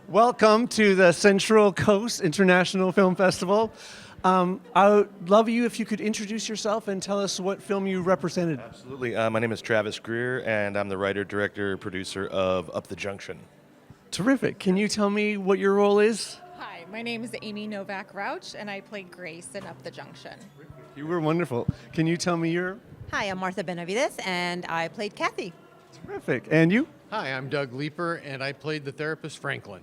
Welcome to the Central Coast International Film Festival. I would love you if you could introduce yourself and tell us what film you represented. Absolutely. My name is Travis Greer, and I'm the writer, director, producer of Up the Junction. Terrific. Can you tell me what your role is? Hi, my name is Amy Novak Rauch, and I played Grace in Up the Junction. You were wonderful. Can you tell me your? Hi, I'm Martha Benavides, and I played Kathy. Terrific. And you? Hi, I'm Doug Leeper, and I played the therapist Franklin.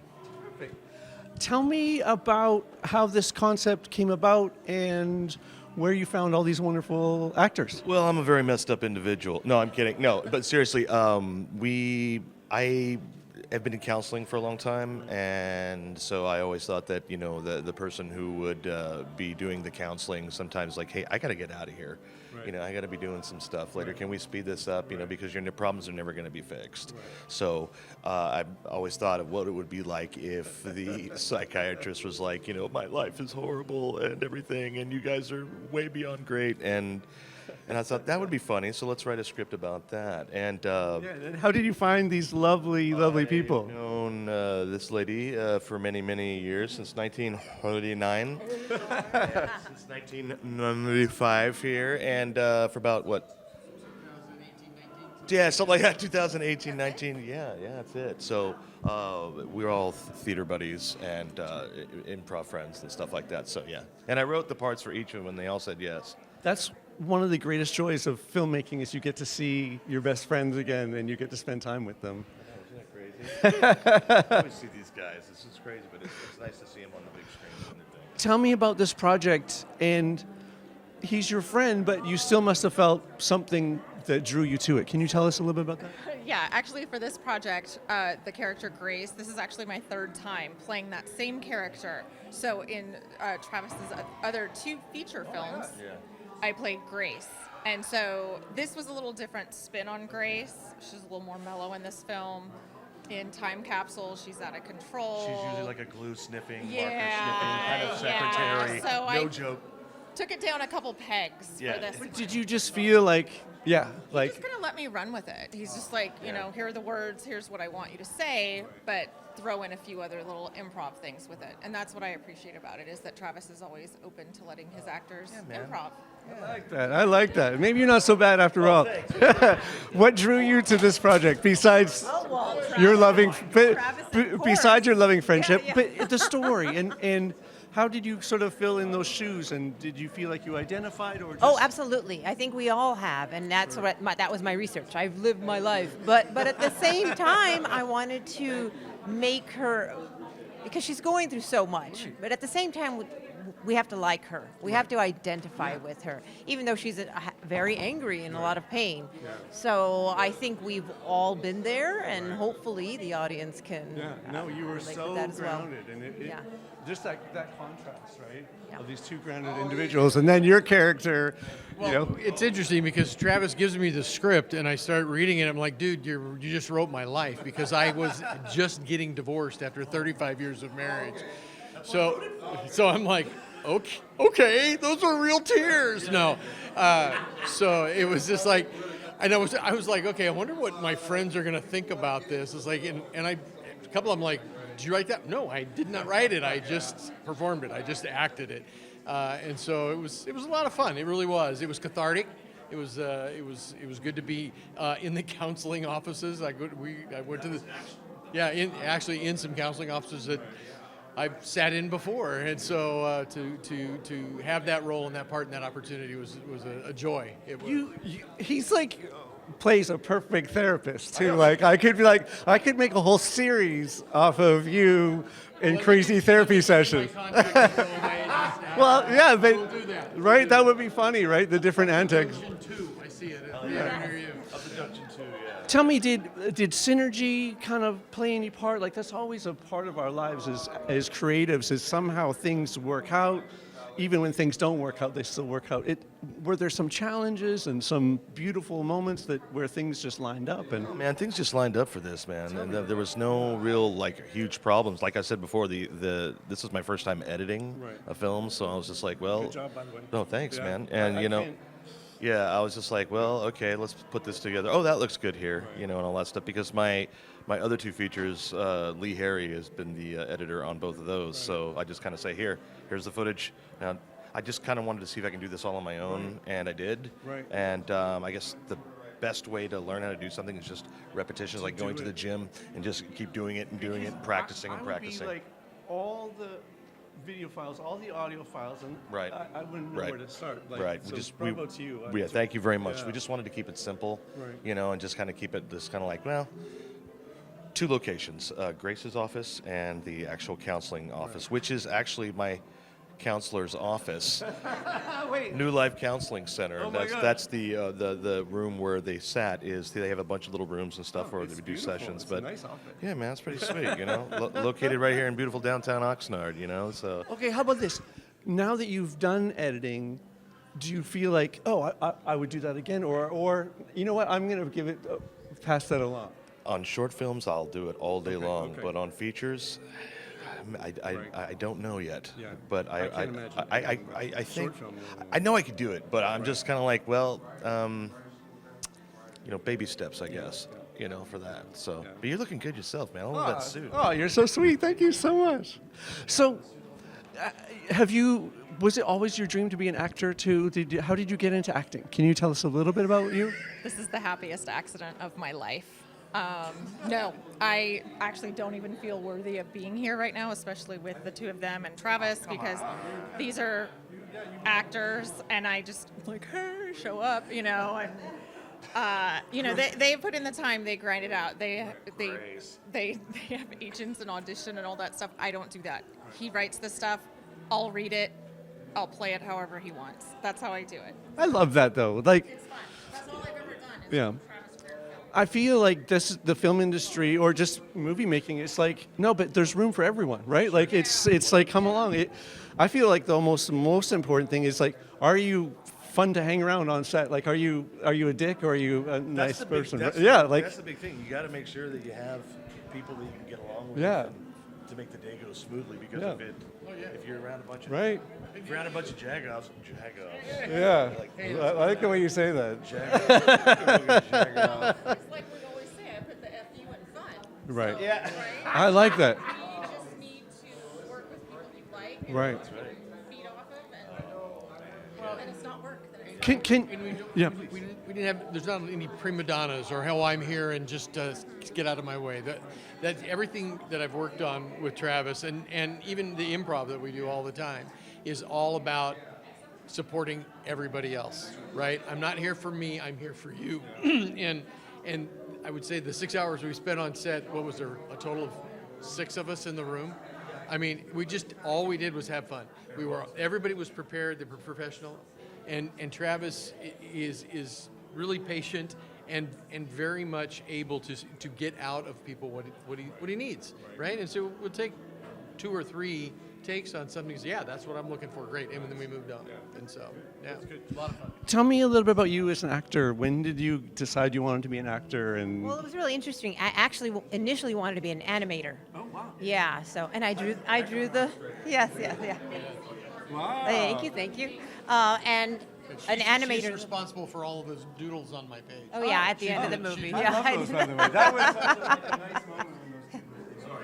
Tell me about how this concept came about and where you found all these wonderful actors. Well, I'm a very messed up individual. No, I'm kidding. No, but seriously, I have been in counseling for a long time, and so I always thought that, the person who would be doing the counseling sometimes like, hey, I got to get out of here. Right. I got to be doing some stuff later. Right. Can we speed this up? Because your problems are never going to be fixed. Right. So I always thought of what it would be like if the psychiatrist was like, my life is horrible and everything, and you guys are way beyond great. And I thought that would be funny, so let's write a script about that. And and how did you find these lovely people? I've known this lady for many, many years, since 1939. Since 1995 here, and for about, what? 2018, 19. Yeah, something like that, 2018, 19. Yeah, that's it. So we're all theater buddies and improv friends and stuff like that, so yeah. And I wrote the parts for each of them, and they all said yes. That's one of the greatest joys of filmmaking is you get to see your best friends again and you get to spend time with them. Isn't that crazy? I always see these guys. This is crazy, but it's nice to see them on the big screen and everything. Tell me about this project, and he's your friend, but you still must have felt something that drew you to it. Can you tell us a little bit about that? Yeah, actually for this project, the character Grace, this is actually my third time playing that same character. So in Travis's other two feature films, I played Grace. And so this was a little different spin on Grace. She's a little more mellow in this film. In Time Capsule, she's out of control. She's usually like a glue sniffing, marker sniffing kind of secretary. So no joke. Took it down a couple pegs for this. Did you just feel like, He's just gonna let me run with it. He's just like, here are the words, here's what I want you to say, but throw in a few other little improv things with it. And that's what I appreciate about it, is that Travis is always open to letting his actors improv. I like that. Maybe you're not so bad after all. What drew you to this project besides your loving, besides your loving friendship, but the story and how did you sort of fill in those shoes, and did you feel like you identified, or just... Oh, absolutely. I think we all have, and that's that was my research. I've lived my life, but at the same time, I wanted to make her, because she's going through so much. But at the same time, we have to like her. We have to identify with her, even though she's very angry and a lot of pain. So I think we've all been there, and hopefully the audience can. You were so that as grounded, and it just that contrast, right? Yeah. Of these two grounded individuals, and then your character. Well, it's interesting because Travis gives me the script, and I start reading it. I'm like, dude, you just wrote my life, because I was just getting divorced after 35 years of marriage. So I'm like, okay, those are real tears. No, so it was just like, and I was like, okay, I wonder what my friends are gonna think about this. It's like, and a couple of them like, did you write that? No, I did not write it. I just performed it. I just acted it, and so it was a lot of fun. It really was. It was cathartic. It was good to be in the counseling offices. I went to in some counseling offices that I've sat in before, and so to have that role and that part and that opportunity was a joy. He's like plays a perfect therapist too. Like I could make a whole series off of you in crazy therapy sessions. Well, yeah, but we'll do that. Right, that would be funny, right? The different antics. Junction 2, I see it. Near you. Up the Junction 2, yeah. Tell me, did synergy kind of play any part? Like that's always a part of our lives as creatives, is somehow things work out. Even when things don't work out, they still work out. Were there some challenges and some beautiful moments where things just lined up? And man, things just lined up for this, man. And there was no real huge problems. Like I said before, this is my first time editing a film, so I was just like, well, good job, by the way. No, thanks, man. And I was just like, well, okay, let's put this together. Oh, that looks good here, and all that stuff, because my my other two features, Lee Harry has been the editor on both of those. So I just kind of say, here's the footage. Now, I just kind of wanted to see if I can do this all on my own, and I did. Right. And I guess the best way to learn how to do something is just repetitions, like going to the gym and just keep doing it and doing it and practicing and practicing. I would be like all the video files, all the audio files, and Right. I wouldn't know Right. where to start. Like, Right. So bravo to you. Yeah, thank you very much. Yeah. We just wanted to keep it simple, Right. you know, and just kind of keep it this kind of like, well, two locations, Grace's office and the actual counseling office, which is actually my counselor's office. Wait. New Life Counseling Center. Oh my God. That's the room where they sat. They have a bunch of little rooms and stuff where It's they would do beautiful. sessions. It's But a nice outfit. yeah, man, it's pretty sweet. You know, located right here in beautiful downtown Oxnard. You know, so Okay, how about this? Now that you've done editing, do you feel like, oh, I would do that again, or you know what, I'm gonna give it, pass that along. on short films, I'll do it all day long. okay. But on features, I don't know yet. Yeah, But I can't imagine. I think Short film, yeah. I know I could do it, but I'm just kind of like, well, you know, baby steps, I guess. You know, for that. So, but you're looking good yourself, man. I love that suit. Oh, you're so sweet. Thank you so much. So, was it always your dream to be an actor too? How did you get into acting? Can you tell us a little bit about you? This is the happiest accident of my life. No, I actually don't even feel worthy of being here right now, especially with the two of them and Travis, because these are actors, and I just like, hey, show up, you know, and you know, they put in the time, they grind it out. They have agents and audition and all that stuff. I don't do that. He writes the stuff. I'll read it. I'll play it however he wants. That's how I do it. I love that though. Like, It's fun. That's all I've ever done. Is Yeah. Travis Greer film. I feel like the film industry or just movie making. It's like no, but there's room for everyone, right? Like it's like come along. I feel like the most important thing is like, are you fun to hang around on set? Like, are you a dick or are you a nice person? That's Like the big thing. You got to make sure that you have people that you can get along with. Yeah. and to make the day go smoothly, because Yeah. if you're around a bunch of right. if you're around a bunch of jagoffs, Yeah, I like the way you say that. It's like we always say, I put the FU in fun. Right. So, Yeah. right? I like that. You just need to work with people you like and Right. feed off of, and it's not work. Then it's Yeah. We didn't have. There's not any prima donnas or how I'm here and just get out of my way. That's everything that I've worked on with Travis and even the improv that we do all the time is all about supporting everybody else. Right? I'm not here for me. I'm here for you. and I would say the 6 hours we spent on set. What was there? A total of 6 of us in the room. I mean, all we did was have fun. Everybody was prepared. They were professional. And Travis is really patient and very much able to get out of people what he needs, right? And so we'll take 2 or 3 takes on something. So yeah, that's what I'm looking for. Great, and then we moved on. And so yeah, a lot of fun. Tell me a little bit about you as an actor. When did you decide you wanted to be an actor? And Well, it was really interesting. I actually initially wanted to be an animator. oh wow, Yeah. So, and I drew the yeah. wow. Thank you. And an She's animator. responsible for all of those doodles on my page. Oh yeah, at the end of the movie. I Yeah. I love those, by the way. That was such a nice moment.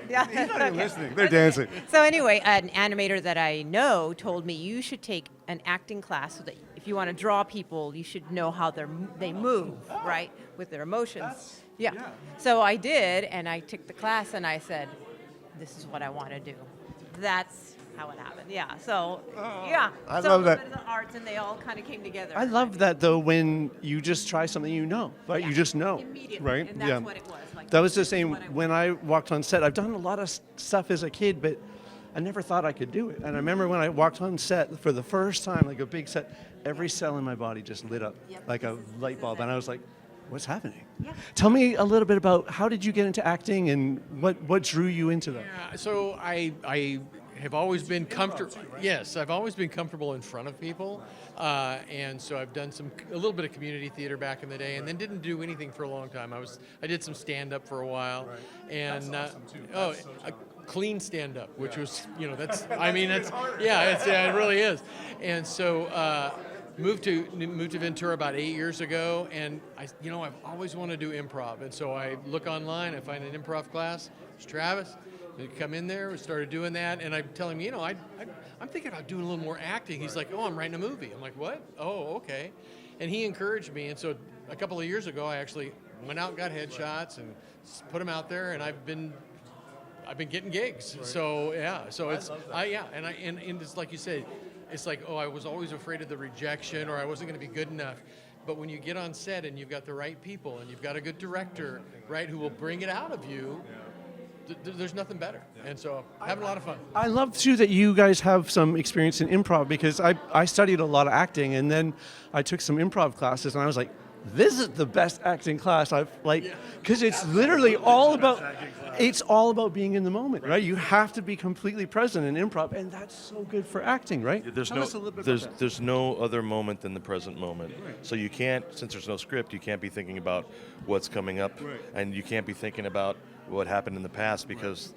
Yeah. He's not even listening. They're dancing. So anyway, an animator that I know told me you should take an acting class so that if you want to draw people, you should know how they move, right, with their emotions. Yeah. So I did, and I took the class, and I said, "This is what I want to do." That's how it happened. Yeah. So yeah. I so love a that. little bit of the arts, and they all kind of came together. I love that though when you just try something you know, right? You just know, Immediately, right? and that's what it was. Like, That was the this is same what I when I walked on set. I've done a lot of stuff as a kid, but I never thought I could do it. And I remember when I walked on set for the first time, like a big set, every cell in my body just lit up like a light bulb, and I was like, "What's happening?" Yeah. Tell me a little bit about how did you get into acting and what drew you into that? Yeah, so I have always been comfortable. Yes, I've always been comfortable in front of people, and so I've done a little bit of community theater back in the day, and then didn't do anything for a long time. I did some stand up for a while, and a clean stand up, which was that's it really is, and so. moved to Ventura about 8 years ago, and I've always wanted to do improv, and so I look online, I find an improv class. It's Travis. We come in there, we started doing that, and I'm telling him, I'm thinking about doing a little more acting. He's like, oh, I'm writing a movie. I'm like, what? Oh, okay. And he encouraged me, and so a couple of years ago, I actually went out and got headshots and put them out there, and I've been getting gigs. Right. So yeah, so it's and it's like you said, it's like, oh, I was always afraid of the rejection, or I wasn't going to be good enough. But when you get on set and you've got the right people and you've got a good director, right, who will bring it out of you. There's nothing better, and so having a lot of fun. I love too that you guys have some experience in improv, because I studied a lot of acting, and then I took some improv classes, and I was like, this is the best acting class I've because it's literally all about being in the moment, right? You have to be completely present in improv, and that's so good for acting, right? Tell us a little bit about that. There's no other moment than the present moment. Right. So you can't, since there's no script, you can't be thinking about what's coming up, right, and you can't be thinking about what happened in the past, because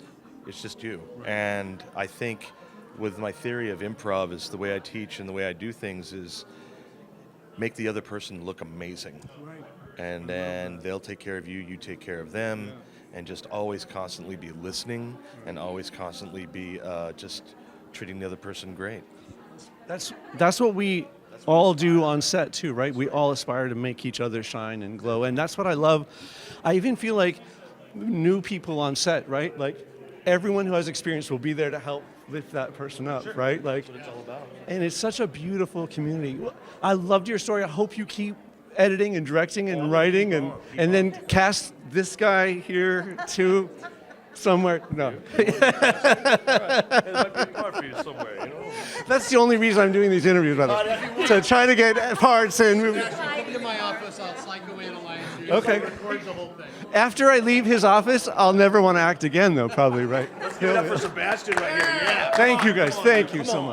it's just you. Right. And I think with my theory of improv is the way I teach and the way I do things is make the other person look amazing. Right. And then they'll take care of you, you take care of them, and just always constantly be listening and always constantly be just treating the other person great. That's what we all do on set too, right? We all aspire to make each other shine and glow, and that's what I love. I even feel like new people on set, right? Like everyone who has experience will be there to help lift that person up, sure, right? Like, that's what it's all about. And it's such a beautiful community. I loved your story. I hope you keep editing and directing and writing and then cast this guy here too somewhere. No. That's the only reason I'm doing these interviews, by the way. So try to get parts and movies. Come to my office, I'll psychoanalyze you. Okay. Record the whole thing. After I leave his office, I'll never want to act again, though, probably, right? Let's give it up for Sebastian right here. Yeah. Thank you, guys. Thank you so much.